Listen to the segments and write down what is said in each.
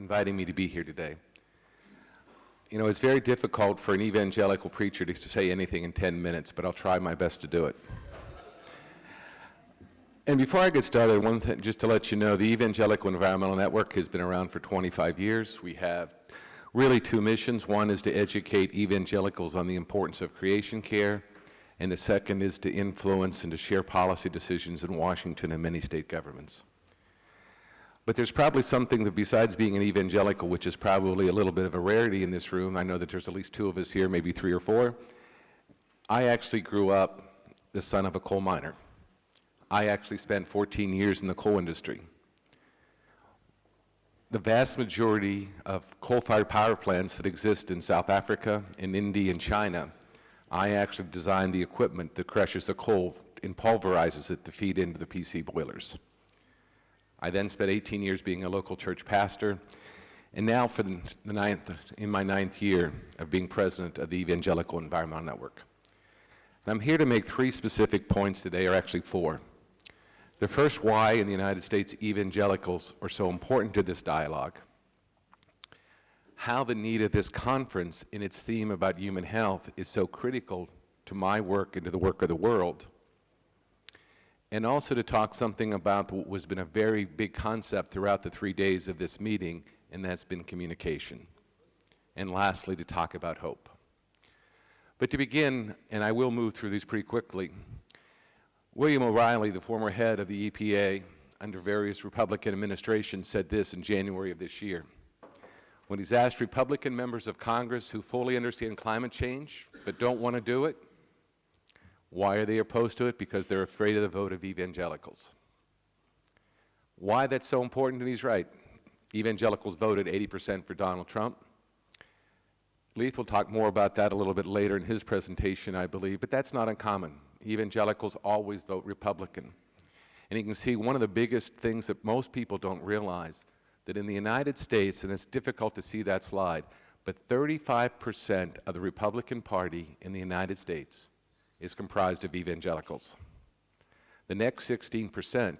inviting me to be here today. You know, it's very difficult for an evangelical preacher to say anything in 10 minutes, but I'll try my best to do it. And before I get started, one thing, just to let you know, the Evangelical Environmental Network has been around for 25 years. We have really two missions. One is to educate evangelicals on the importance of creation care, and the second is to influence and to share policy decisions in Washington and many state governments. But there's probably something that besides being an evangelical, which is probably a little bit of a rarity in this room. I know that there's at least two of us here, maybe three or four. I actually grew up the son of a coal miner. I actually spent 14 years in the coal industry. The vast majority of coal-fired power plants that exist in South Africa, in India, and China, I actually designed the equipment that crushes the coal and pulverizes it to feed into the PC boilers. I then spent 18 years being a local church pastor, and now for in my ninth year of being president of the Evangelical Environmental Network. And I'm here to make three specific points today, or actually four. The first, why in the United States evangelicals are so important to this dialogue, how the need of this conference in its theme about human health is so critical to my work and to the work of the world, and also to talk something about what has been a very big concept throughout the 3 days of this meeting, and that's been communication. And lastly, to talk about hope. But to begin, and I will move through these pretty quickly, William O'Reilly, the former head of the EPA under various Republican administrations, said this in January of this year. When he's asked Republican members of Congress who fully understand climate change but don't want to do it, why are they opposed to it? Because they're afraid of the vote of evangelicals. Why that's so important, and he's right. Evangelicals voted 80% for Donald Trump. Leith will talk more about that a little bit later in his presentation, I believe, but that's not uncommon. Evangelicals always vote Republican. And you can see one of the biggest things that most people don't realize, that in the United States, and it's difficult to see that slide, but 35% of the Republican Party in the United States is comprised of evangelicals. The next 16%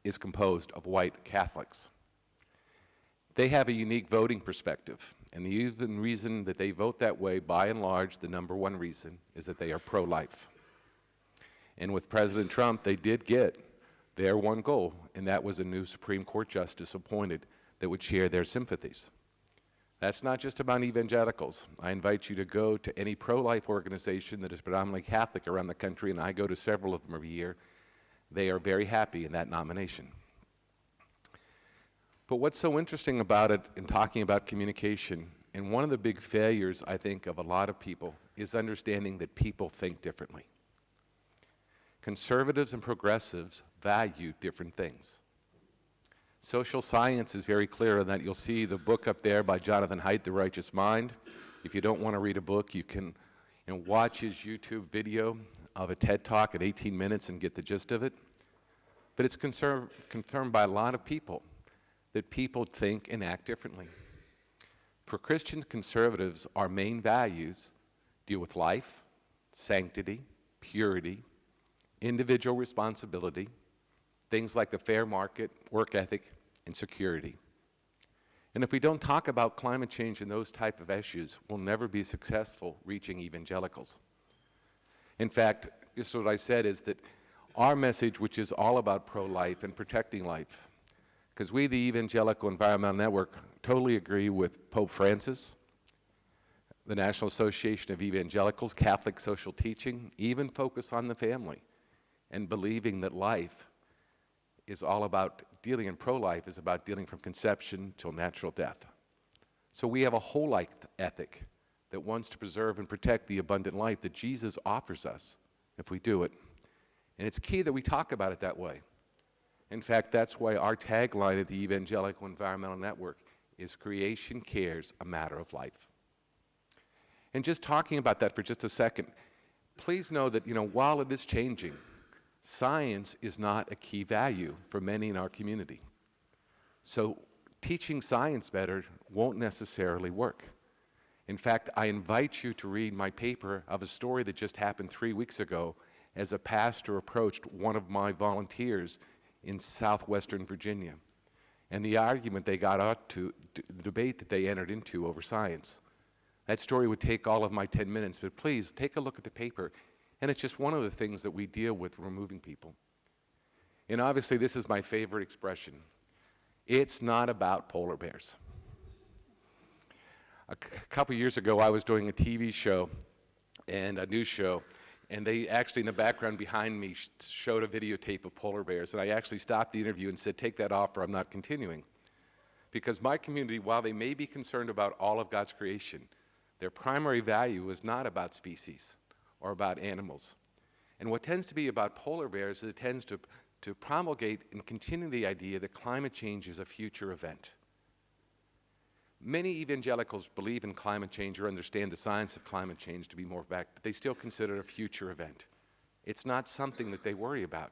is composed of white Catholics. They have a unique voting perspective, and the even reason that they vote that way, by and large, the number one reason, is that they are pro-life. And with President Trump, they did get their one goal, and that was a new Supreme Court justice appointed that would share their sympathies. That's not just about evangelicals. I invite you to go to any pro-life organization that is predominantly Catholic around the country, and I go to several of them every year. They are very happy in that nomination. But what's so interesting about it in talking about communication, and one of the big failures, I think, of a lot of people, is understanding that people think differently. Conservatives and progressives value different things. Social science is very clear on that. You'll see the book up there by Jonathan Haidt, The Righteous Mind. If you don't want to read a book, you can watch his YouTube video of a TED Talk at 18 minutes and get the gist of it. But it's confirmed by a lot of people that people think and act differently. For Christian conservatives, our main values deal with life, sanctity, purity, individual responsibility, things like the fair market, work ethic, and security. And if we don't talk about climate change and those type of issues, we'll never be successful reaching evangelicals. In fact, this is what I said, is that our message, which is all about pro-life and protecting life, because we, the Evangelical Environmental Network, totally agree with Pope Francis, the National Association of Evangelicals, Catholic social teaching, even focus on the family, and believing that life is all about dealing, and pro-life is about dealing from conception till natural death. So we have a whole life ethic that wants to preserve and protect the abundant life that Jesus offers us if we do it. And it's key that we talk about it that way. In fact, that's why our tagline at the Evangelical Environmental Network is "Creation Cares, a Matter of Life." And just talking about that for just a second, please know that, while it is changing, science is not a key value for many in our community. So teaching science better won't necessarily work. In fact, I invite you to read my paper of a story that just happened 3 weeks ago as a pastor approached one of my volunteers in southwestern Virginia. and the argument they got out to, the debate that they entered into over science. That story would take all of my 10 minutes, but please take a look at the paper. And it's just one of the things that we deal with removing people. And obviously, this is my favorite expression. It's not about polar bears. A couple years ago, I was doing a TV show and a news show, and they actually, in the background behind me, showed a videotape of polar bears. And I actually stopped the interview and said, take that off or I'm not continuing. Because my community, while they may be concerned about all of God's creation, their primary value is not about species or about animals. And what tends to be about polar bears is it tends to promulgate and continue the idea that climate change is a future event. Many evangelicals believe in climate change or understand the science of climate change to be more fact, but they still consider it a future event. It's not something that they worry about,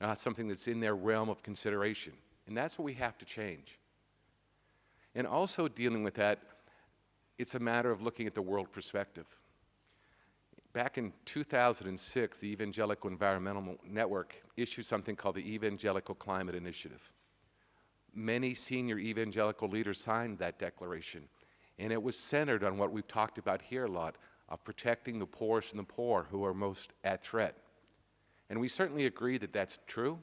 not something that's in their realm of consideration. And that's what we have to change. And also dealing with that, it's a matter of looking at the world perspective. Back in 2006, the Evangelical Environmental Network issued something called the Evangelical Climate Initiative. Many senior evangelical leaders signed that declaration, and it was centered on what we've talked about here a lot, of protecting the poorest and the poor who are most at threat. And we certainly agree that that's true,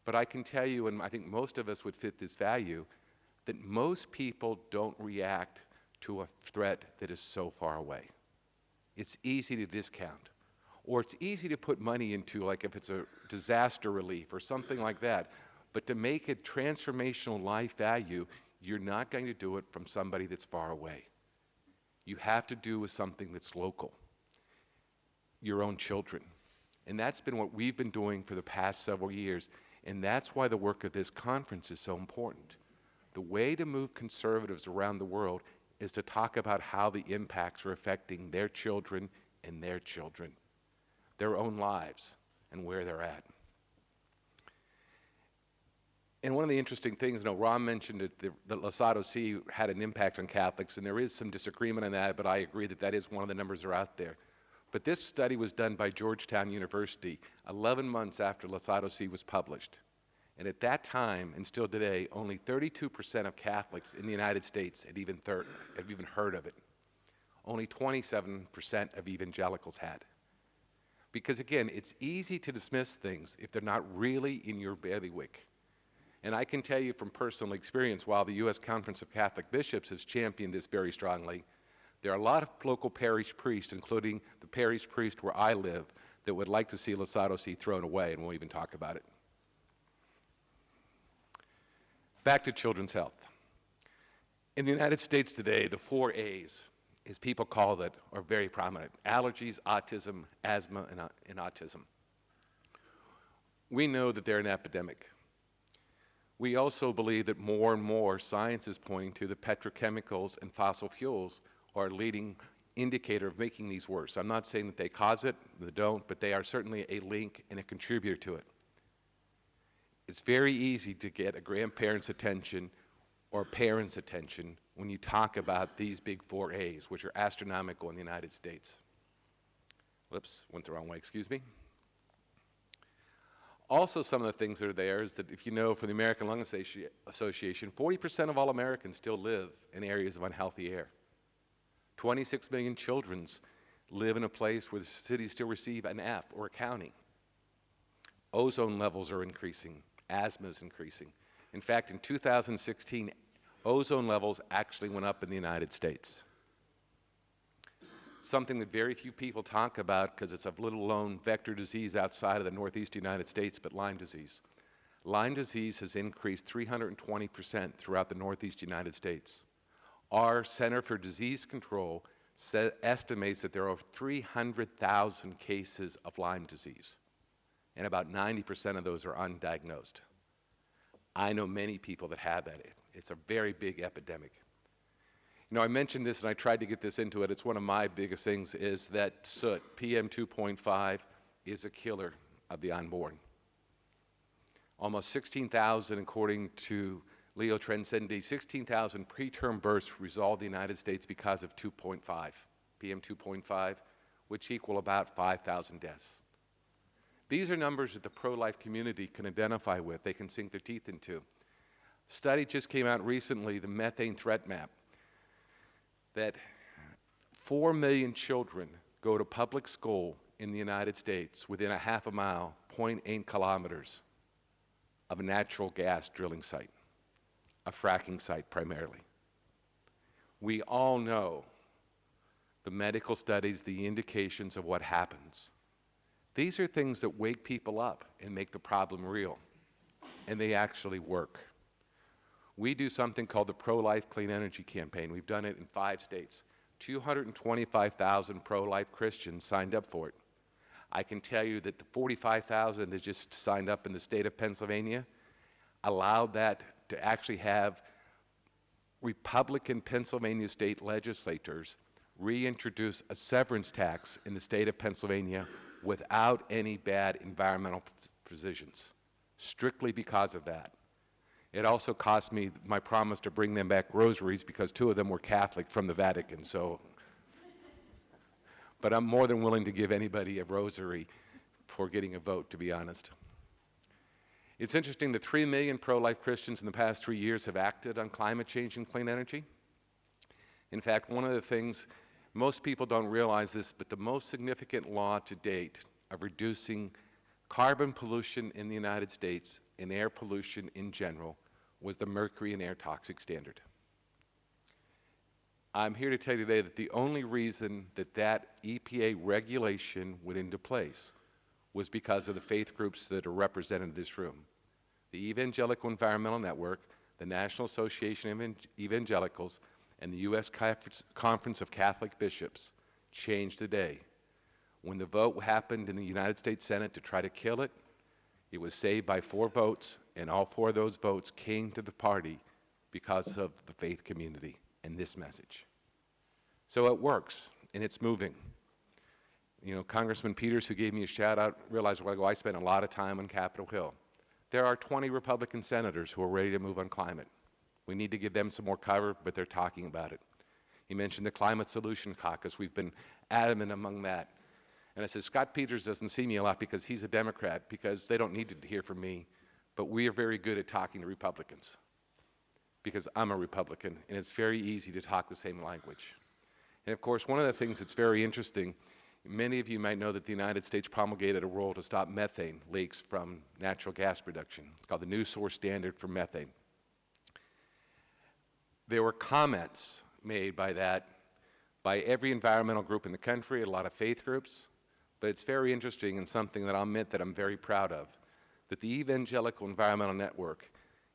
but I can tell you, and I think most of us would fit this value, that most people don't react to a threat that is so far away. It's easy to discount, or it's easy to put money into, like if it's a disaster relief or something like that. But to make it transformational life value, you're not going to do it from somebody that's far away. You have to do with something that's local, your own children. And that's been what we've been doing for the past several years, and that's why the work of this conference is so important. The way to move conservatives around the world is to talk about how the impacts are affecting their children and their children, their own lives, and where they're at. And one of the interesting things, Ron mentioned that the Laudato Si had an impact on Catholics, and there is some disagreement on that, but I agree that that is one of the numbers that are out there. But this study was done by Georgetown University 11 months after Laudato Si was published. And at that time, and still today, only 32% of Catholics in the United States have even heard of it. Only 27% of evangelicals had. Because again, it's easy to dismiss things if they're not really in your bailiwick. And I can tell you from personal experience, while the U.S. Conference of Catholic Bishops has championed this very strongly, there are a lot of local parish priests, including the parish priest where I live, that would like to see Laudato Si thrown away, and we'll even talk about it. Back to children's health. In the United States today, the 4 A's, as people call it, are very prominent: allergies, autism, asthma, and autism. We know that they're an epidemic. We also believe that more and more science is pointing to that petrochemicals and fossil fuels are a leading indicator of making these worse. I'm not saying that they cause it, they don't, but they are certainly a link and a contributor to it. It's very easy to get a grandparent's attention or parents' attention when you talk about these big 4 A's, which are astronomical in the United States. Whoops, went the wrong way, excuse me. Also, some of the things that are there is that if you know from the American Lung Association, 40% of all Americans still live in areas of unhealthy air. 26 million children live in a place where the cities still receive an F or a county. Ozone levels are increasing. Asthma is increasing. In fact, in 2016, ozone levels actually went up in the United States. Something that very few people talk about because it's a little-known vector disease outside of the Northeast United States, but Lyme disease. Lyme disease has increased 320% throughout the Northeast United States. Our Center for Disease Control estimates that there are over 300,000 cases of Lyme disease, and about 90% of those are undiagnosed. I know many people that have that. It's a very big epidemic. I mentioned this and I tried to get this into it. It's one of my biggest things is that soot, PM 2.5, is a killer of the unborn. Almost 16,000, according to Leo Transcendi, 16,000 preterm births resolved in the United States because of 2.5, PM 2.5, which equal about 5,000 deaths. These are numbers that the pro-life community can identify with, they can sink their teeth into. Study just came out recently, the methane threat map, that 4 million children go to public school in the United States within a half a mile, 0.8 kilometers of a natural gas drilling site, a fracking site primarily. We all know the medical studies, the indications of what happens. These are things that wake people up and make the problem real, and they actually work. We do something called the Pro-Life Clean Energy Campaign. We've done it in 5 states. 225,000 pro-life Christians signed up for it. I can tell you that the 45,000 that just signed up in the state of Pennsylvania allowed that to actually have Republican Pennsylvania state legislators reintroduce a severance tax in the state of Pennsylvania without any bad environmental provisions, strictly because of that. It also cost me my promise to bring them back rosaries because 2 of them were Catholic from the Vatican. But I'm more than willing to give anybody a rosary for getting a vote, to be honest. It's interesting that 3 million pro-life Christians in the past 3 years have acted on climate change and clean energy. In fact, one of the things, most people don't realize this, but the most significant law to date of reducing carbon pollution in the United States and air pollution in general was the mercury and air toxic standard. I'm here to tell you today that the only reason that that EPA regulation went into place was because of the faith groups that are represented in this room. The Evangelical Environmental Network, the National Association of Evangelicals, and the U.S. Conference of Catholic Bishops changed the day. When the vote happened in the United States Senate to try to kill it, it was saved by 4 votes, and all 4 of those votes came to the party because of the faith community and this message. So it works, and it's moving. You know, Congressman Peters, who gave me a shout out, realized a while ago I spent a lot of time on Capitol Hill. There are 20 Republican senators who are ready to move on climate. We need to give them some more cover, but they're talking about it. He mentioned the Climate Solution Caucus. We've been adamant among that. And I said, Scott Peters doesn't see me a lot because he's a Democrat, because they don't need to hear from me. But we are very good at talking to Republicans, because I'm a Republican, and it's very easy to talk the same language. And of course, one of the things that's very interesting, many of you might know that the United States promulgated a rule to stop methane leaks from natural gas production. It's called the New Source Standard for Methane. There were comments made by that by every environmental group in the country, a lot of faith groups, but it's very interesting and something that I'll admit that I'm very proud of, that the Evangelical Environmental Network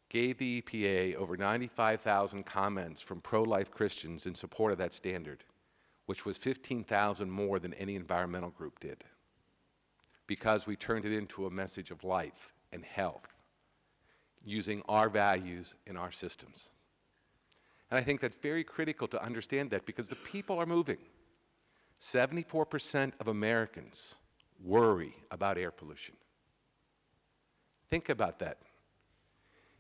gave the EPA over 95,000 comments from pro-life Christians in support of that standard, which was 15,000 more than any environmental group did, because we turned it into a message of life and health, using our values in our systems. And I think that's very critical to understand that, because the people are moving. 74% of Americans worry about air pollution. Think about that.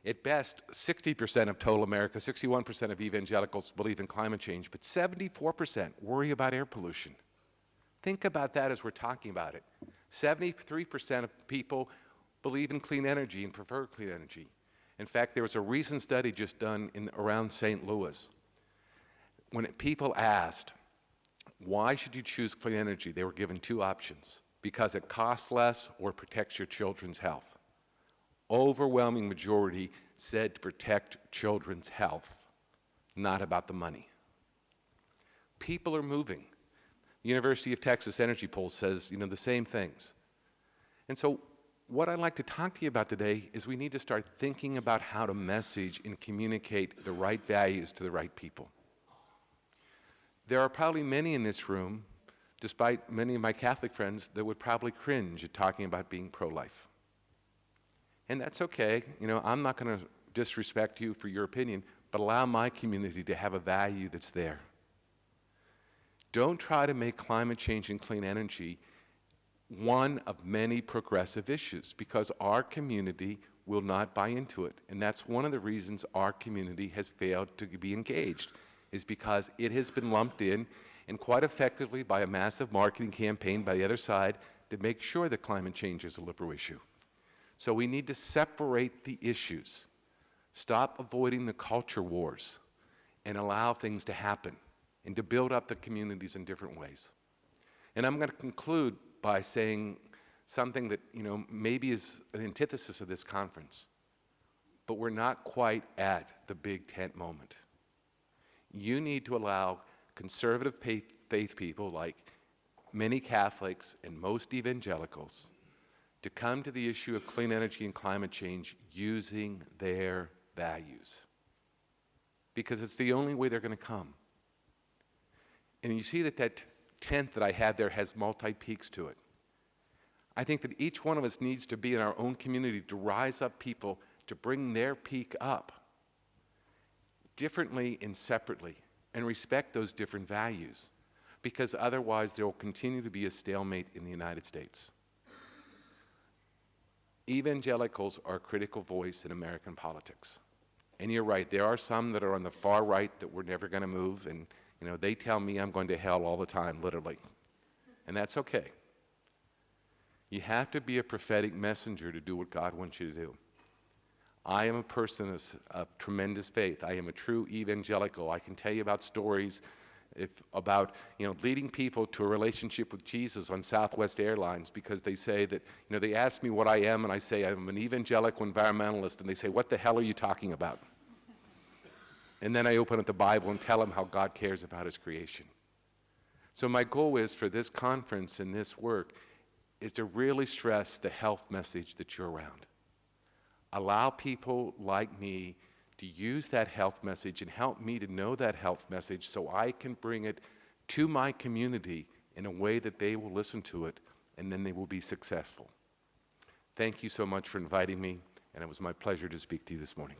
At best, 60% of total America, 61% of evangelicals believe in climate change, but 74% worry about air pollution. Think about that as we're talking about it. 73% of people believe in clean energy and prefer clean energy. In fact, there was a recent study just done around St. Louis. When people asked, why should you choose clean energy, they were given 2 options: because it costs less or protects your children's health. Overwhelming majority said to protect children's health, not about the money. People are moving. The University of Texas Energy Poll says, the same things. And so what I'd like to talk to you about today is we need to start thinking about how to message and communicate the right values to the right people. There are probably many in this room, despite many of my Catholic friends, that would probably cringe at talking about being pro-life. And that's okay. I'm not going to disrespect you for your opinion, but allow my community to have a value that's there. Don't try to make climate change and clean energy one of many progressive issues, because our community will not buy into it. And that's one of the reasons our community has failed to be engaged, is because it has been lumped in, and quite effectively by a massive marketing campaign by the other side, to make sure that climate change is a liberal issue. So we need to separate the issues, stop avoiding the culture wars, and allow things to happen and to build up the communities in different ways. And I'm going to conclude by saying something that, maybe is an antithesis of this conference, but we're not quite at the big tent moment. You need to allow conservative faith people, like many Catholics and most evangelicals, to come to the issue of clean energy and climate change using their values. Because it's the only way they're going to come. And you see that tent that I had there has multi-peaks to it. I think that each one of us needs to be in our own community to rise up people to bring their peak up differently and separately and respect those different values, because otherwise there will continue to be a stalemate in the United States. Evangelicals are a critical voice in American politics. And you're right, there are some that are on the far right that we're never going to move, and they tell me I'm going to hell all the time, literally. And that's okay. You have to be a prophetic messenger to do what God wants you to do. I am a person of tremendous faith. I am a true evangelical. I can tell you about stories about leading people to a relationship with Jesus on Southwest Airlines, because they say that, they ask me what I am, and I say I'm an evangelical environmentalist, and they say, what the hell are you talking about? And then I open up the Bible and tell them how God cares about his creation. So my goal is for this conference and this work is to really stress the health message that you're around. Allow people like me to use that health message and help me to know that health message so I can bring it to my community in a way that they will listen to it, and then they will be successful. Thank you so much for inviting me, and it was my pleasure to speak to you this morning.